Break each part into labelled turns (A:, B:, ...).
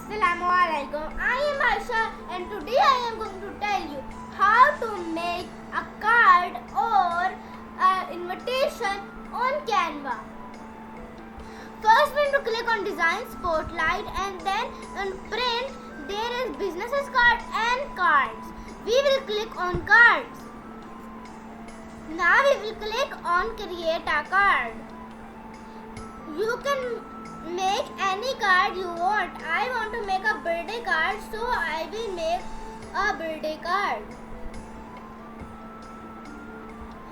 A: Assalamualaikum. I am Aisha and today I am going to tell you how to make a card or an invitation on Canva. First we need to click on design spotlight and then on print there is businesses card and cards. We will click on cards. Now we will click on create a card. You can make any card you want. I want to make a birthday card, so I will make a birthday card.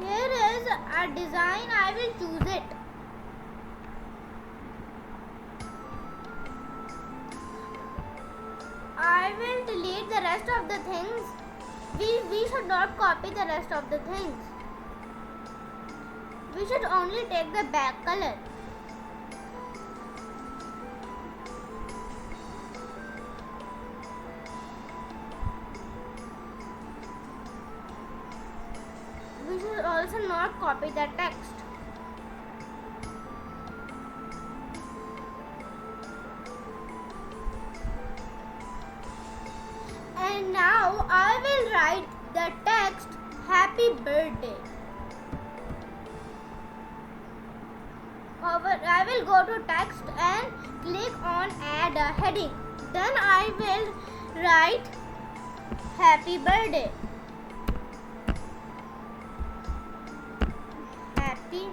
A: Here is a design. I will choose it. I will delete the rest of the things. We should not copy the rest of the things. We should only take the back color. We should also not copy the text. And now I will write the text Happy Birthday. I will go to text and click on add a heading. Then I will write Happy Birthday. Happy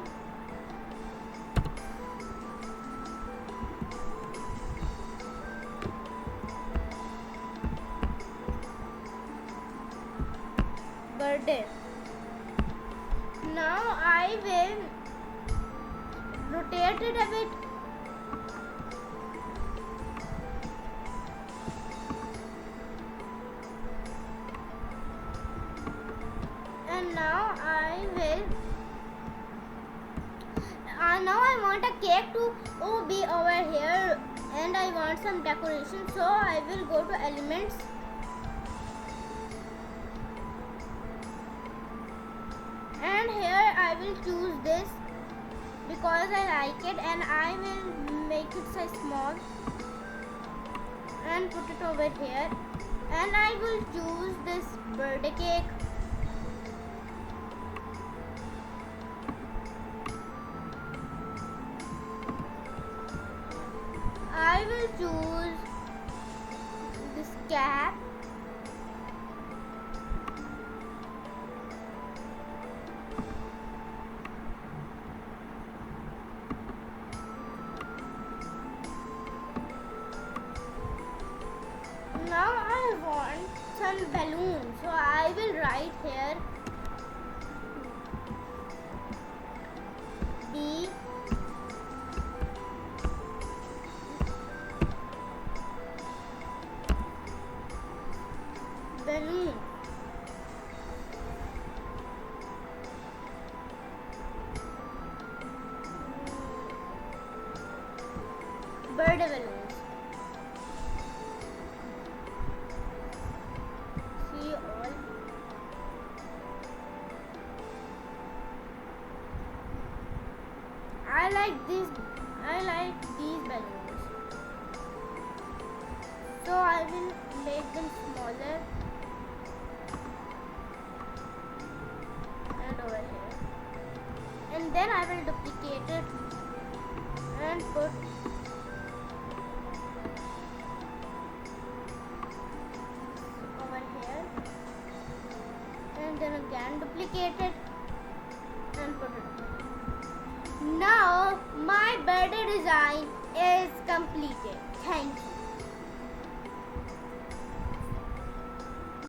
A: birthday. Now I will rotate it a bit. And now I want a cake to be over here and I want some decoration, so I will go to elements and here I will choose this because I like it and I will make it size small and put it over here and I will choose this birthday cake. I will choose this cap. Now I want some balloons, so I will write here B balloon. Birthday balloons. See all. I like these balloons. So I will make them smaller. And over here. And then I will duplicate it and put over here. And then again duplicate it and put it. Now my birthday design is completed. Thank you.